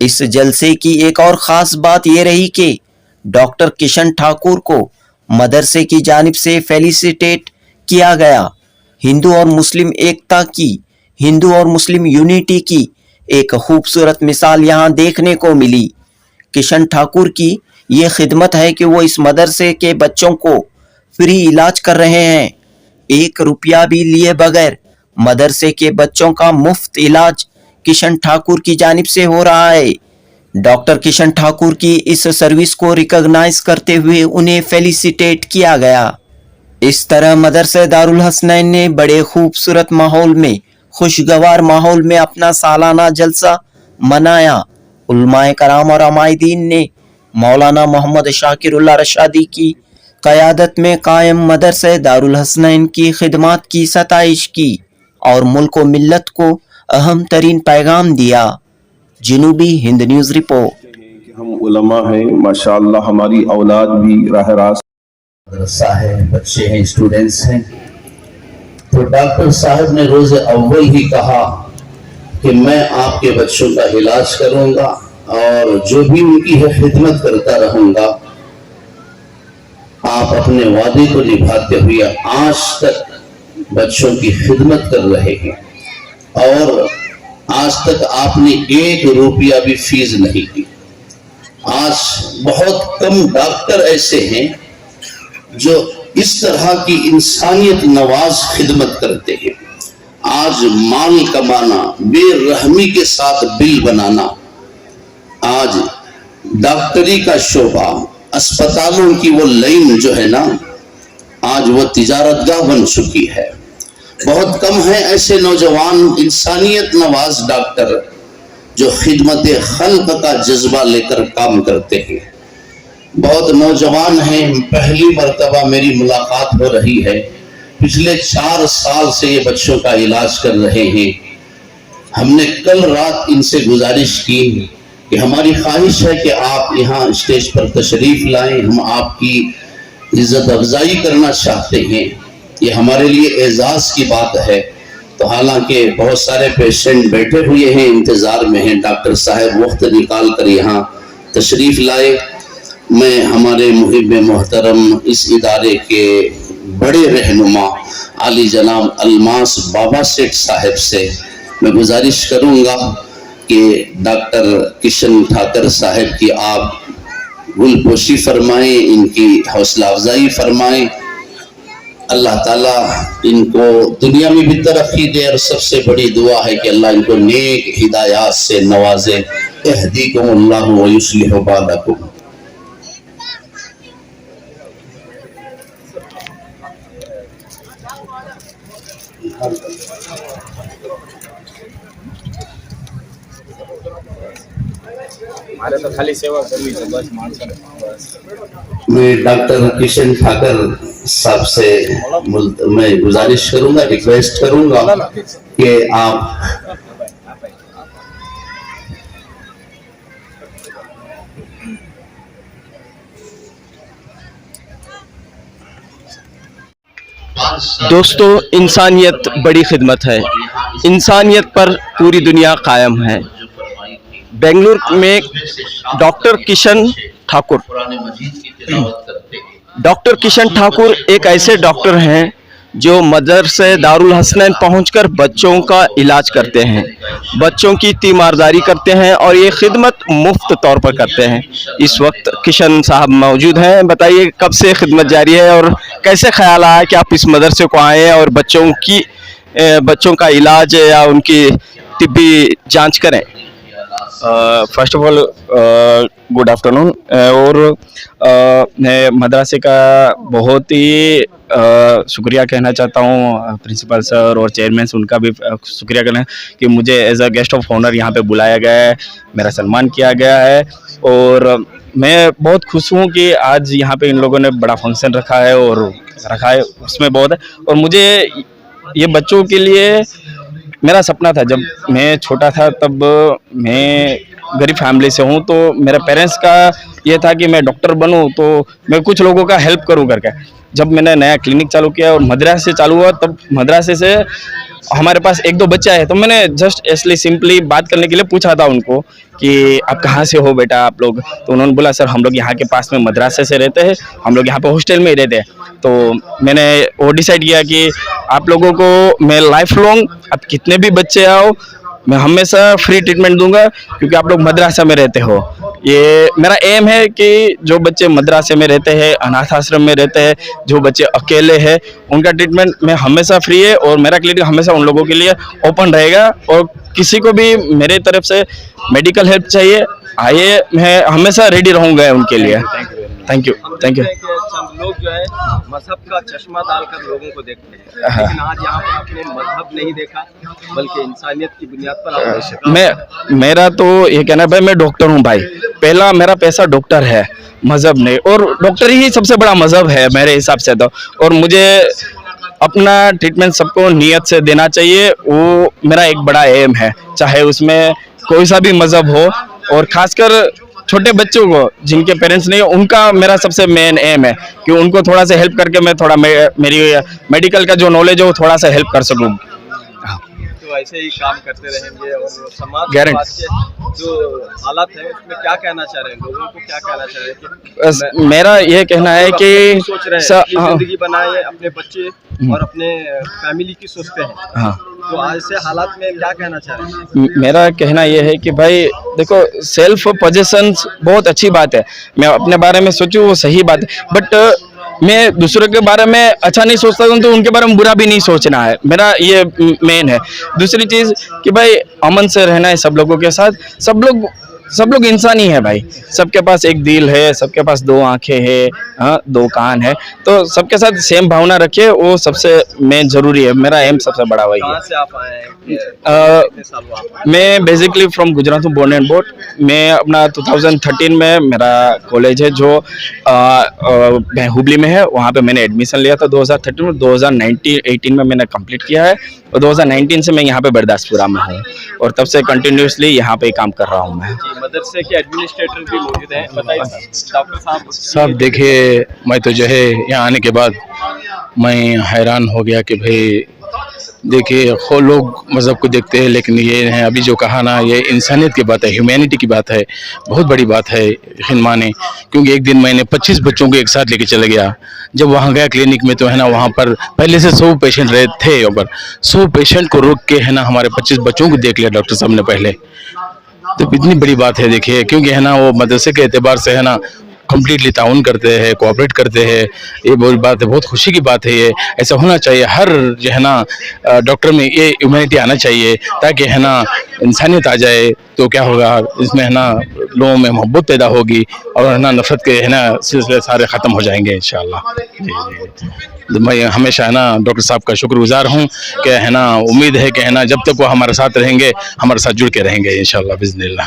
इस जलसे की एक और ख़ास बात ये रही कि डॉक्टर किशन ठाकुर को मदरसे की जानिब से फेलिसिटेट किया गया। हिंदू और मुस्लिम एकता की, हिंदू और मुस्लिम यूनिटी की एक खूबसूरत मिसाल यहाँ देखने को मिली। किशन ठाकुर की ये खिदमत है कि वो इस मदरसे के बच्चों को फ्री इलाज कर रहे हैं, 1 रुपया भी लिए बगैर मदरसे के बच्चों का मुफ्त इलाज किशन ठाकुर की जानिब से हो रहा है। डॉक्टर किशन ठाकुर की इस सर्विस को रिकॉग्नाइज करते हुए उन्हें फेलिसिटेट किया गया। इस तरह मदरसे दारुल हसनैन ने बड़े खूबसूरत माहौल में, खुशगवार माहौल में अपना सालाना जलसा मनाया। उलमाए कराम और अमायदीन ने मौलाना मोहम्मद शाकिरुल्लाह रशादी की क़यादत में कायम मदरसे दारुल हसनैन की खिदमत की सताइश की और मुल्क व मिल्लत को अहम तरीन पैगाम दिया। जनूबी हिंद न्यूज़ रिपोर्ट। हम उलमा हैं, माशाअल्लाह हमारी औलाद भी राह रास्त मदरसा है, बच्चे हैं, स्टूडेंट्स हैं। तो डॉक्टर साहब ने रोज अव्वल ही कहा कि मैं आपके बच्चों का इलाज करूंगा और जो भी उनकी है खिदमत करता रहूंगा। आप अपने वादे को निभाते हुए आज तक बच्चों की खिदमत कर रहे हैं और आज तक आपने 1 रुपया भी फीस नहीं की। आज बहुत कम डॉक्टर ऐसे हैं जो इस तरह की इंसानियत नवाज खिदमत करते हैं। आज माल कमाना, बेरहमी के साथ बिल बनाना, आज डॉक्टरी का शोबा, अस्पतालों की वो लाइन जो है ना, आज वो तिजारतगाह बन चुकी है। बहुत कम है ऐसे नौजवान इंसानियत नवाज डॉक्टर जो खिदमत खल्क का जज्बा लेकर काम करते हैं। बहुत नौजवान हैं, पहली मर्तबा मेरी मुलाकात हो रही है। पिछले 4 साल से ये बच्चों का इलाज कर रहे हैं। हमने कल रात इनसे गुजारिश की कि हमारी ख्वाहिश है कि आप यहाँ स्टेज पर तशरीफ लाएं, हम आपकी इज्जत अफजाई करना चाहते हैं। ये हमारे लिए एजाज की बात है। तो हालांकि बहुत सारे पेशेंट बैठे हुए हैं, इंतजार में हैं, डॉक्टर साहब वक्त निकाल कर यहाँ तशरीफ लाए। मैं हमारे मुहिब मोहतरम इस इदारे के बड़े रहनुमा आली जनाब अलमास बाबा सेठ साहब से मैं गुजारिश करूँगा कि डॉक्टर किशन ठाकुर साहब की आप गुलपोशी फरमाएं, इनकी हौसला अफजाई फरमाएं। अल्लाह ताला इनको दुनिया में भी तरक्की दे और सबसे बड़ी दुआ है कि अल्लाह इनको नेक हिदायत से नवाजे। यहदीकुमुल्लाहु व युस्लिहु बालकुम। मारे तो खाली सेवा करनी है बस मानसा। मैं डॉक्टर किशन ठाकुर साहब से मैं गुजारिश करूंगा, रिक्वेस्ट करूंगा कि आप दोस्तों, इंसानियत बड़ी खिदमत है। इंसानियत पर पूरी दुनिया कायम है। बेंगलुरु में डॉक्टर किशन ठाकुर एक ऐसे डॉक्टर हैं जो मदरसे दारुल हसनैन पहुंचकर बच्चों का इलाज करते हैं, बच्चों की तीमारदारी करते हैं और ये खिदमत मुफ्त तौर पर करते हैं। इस वक्त किशन साहब मौजूद हैं। बताइए कब से खिदमत जारी है और कैसे ख्याल आया कि आप इस मदरसे को आए और बच्चों का इलाज या उनकी तिब्बी जांच करें। First of all good afternoon. और मैं मदरसे का बहुत ही शुक्रिया कहना चाहता हूँ, प्रिंसिपल सर और चेयरमैन उनका भी शुक्रिया करना कि मुझे as a guest of honour यहाँ पे बुलाया गया है, मेरा सम्मान किया गया है। और मैं बहुत खुश हूँ कि आज यहाँ पे इन लोगों ने बड़ा फंक्शन रखा है उसमें बहुत है। और मुझे ये बच्चों के लिए मेरा सपना था, जब मैं छोटा था तब मैं गरीब फैमिली से हूँ, तो मेरे पेरेंट्स का ये था कि मैं डॉक्टर बनूं तो मैं कुछ लोगों का हेल्प करूं करके। जब मैंने नया क्लिनिक चालू किया और मद्रास से चालू हुआ, तब मद्रासे से हमारे पास एक दो बच्चे आए, तो मैंने जस्ट ऐसे सिंपली बात करने के लिए पूछा था उनको कि आप कहाँ से हो बेटा आप लोग। तो उन्होंने बोला सर हम लोग यहाँ के पास में मद्रासे से रहते हैं, हम लोग यहाँ पे हॉस्टल में ही रहते हैं। तो मैंने वो डिसाइड किया कि आप लोगों को मैं लाइफ लॉन्ग, आप कितने भी बच्चे आओ, मैं हमेशा फ्री ट्रीटमेंट दूंगा, क्योंकि आप लोग मद्रासा में रहते हो। ये मेरा एम है कि जो बच्चे मद्रासे में रहते हैं, अनाथ आश्रम में रहते हैं, जो बच्चे अकेले हैं, उनका ट्रीटमेंट मैं हमेशा फ्री है और मेरा क्लिनिक हमेशा उन लोगों के लिए ओपन रहेगा। और किसी को भी मेरे तरफ से मेडिकल हेल्प चाहिए, आइए, मैं हमेशा रेडी रहूँगा उनके लिए। Thank you. Thank you. चंद लोग जो है मजहब का चश्मा डालकर लोगों को देखते हैं, लेकिन आज यहाँ पर आपने मजहब नहीं देखा बल्कि इंसानियत की बुनियाद पर आपने मेरा तो ये कहना है भाई, मैं डॉक्टर हूँ भाई, पहला मेरा पैसा डॉक्टर है, मजहब नहीं। और डॉक्टर ही सबसे बड़ा मजहब है मेरे हिसाब से तो। और मुझे अपना ट्रीटमेंट सबको नियत से देना चाहिए, वो मेरा एक बड़ा एम है, चाहे उसमें कोई सा भी मजहब हो। और खासकर छोटे बच्चों को जिनके पेरेंट्स नहीं, उनका मेरा सबसे मेन एम है कि उनको थोड़ा सा हेल्प करके मैं थोड़ा मेरी मेडिकल का जो नॉलेज है वो थोड़ा सा हेल्प कर सकूँ। तो ऐसे ही काम करते रहेंगे और समाज के गारंटी। आज के जो हालात है उसमें क्या कहना चाह रहे हैं, लोगों को क्या कहना चाह रहे हैं कि बस मेरा ये कहना है कि सोच रहे हैं अपनी जिंदगी बनाए, अपने बच्चे और अपने फैमिली की सोचते हैं, हाँ, तो आज से हालात में क्या कहना चाह रहे हैं? मेरा कहना यह है कि भाई देखो, सेल्फ पोजेशंस बहुत अच्छी बात है, मैं अपने बारे में सोचूं वो सही बात है, बट मैं दूसरों के बारे में अच्छा नहीं सोचता हूं तो उनके बारे में बुरा भी नहीं सोचना है, मेरा ये मेन है। दूसरी चीज़ कि भाई अमन से रहना है सब लोगों के साथ, सब लोग इंसान ही है भाई, सबके पास एक दिल है, सबके पास दो आंखें हैं, हाँ, दो कान है, तो सबके साथ सेम भावना रखिए, वो सबसे मेन जरूरी है। मेरा एम सबसे बड़ा वही है। कहाँ से आप आए हैं, कितने साल हुआ आपको? मैं बेसिकली फ्रॉम गुजरात हूँ, बोर्न एंड बोट। मैं अपना 2013 में मेरा कॉलेज है जो हुबली में है, वहाँ पे मैंने एडमिशन लिया था 2013 में। 2018 में मैंने कंप्लीट किया है और 2019 से मैं यहाँ पे बरदासपुरा में हूँ और तब से कंटिन्यूसली यहाँ पे काम कर रहा हूँ मैं। जी, मदरसे के एडमिनिस्ट्रेटर भी मौजूद हैं, बताइए डॉक्टर साहब। सब देखिए, मैं तो जो है यहाँ आने के बाद मैं हैरान हो गया कि भाई देखिए, खो लोग मज़हब को देखते हैं, लेकिन ये है अभी जो कहा ना, ये इंसानियत की बात है, ह्यूमैनिटी की बात है, बहुत बड़ी बात है यकीन माने। क्योंकि एक दिन मैंने 25 बच्चों को एक साथ लेके चले गया, जब वहाँ गया क्लिनिक में तो है ना, वहाँ पर पहले से 100 पेशेंट रहे थे, और 100 पेशेंट को रोक के है ना हमारे 25 बच्चों को देख लिया डॉक्टर साहब ने पहले। तो इतनी बड़ी बात है देखिए, क्योंकि है ना वो मदरसे के एतबार से है ना कम्प्लीटली ताउन करते हैं, कोऑपरेट करते हैं, ये बहुत बात है, बहुत खुशी की बात है। ये ऐसा होना चाहिए, हर जो है ना डॉक्टर में ये ह्यूमैनिटी आना चाहिए, ताकि है ना इंसानियत आ जाए। तो क्या होगा, इसमें है ना लोगों में मोहब्बत पैदा होगी और है ना नफरत के है ना सिलसिले सारे ख़त्म हो जाएंगे इंशाल्लाह। जी, मैं हमेशा है ना डॉक्टर साहब का शुक्रगुजार हूँ कि है ना, उम्मीद है कि है ना जब तक वो हमारे साथ रहेंगे, हमारे साथ जुड़ के रहेंगे इंशाल्लाह बिज़निल्लाह।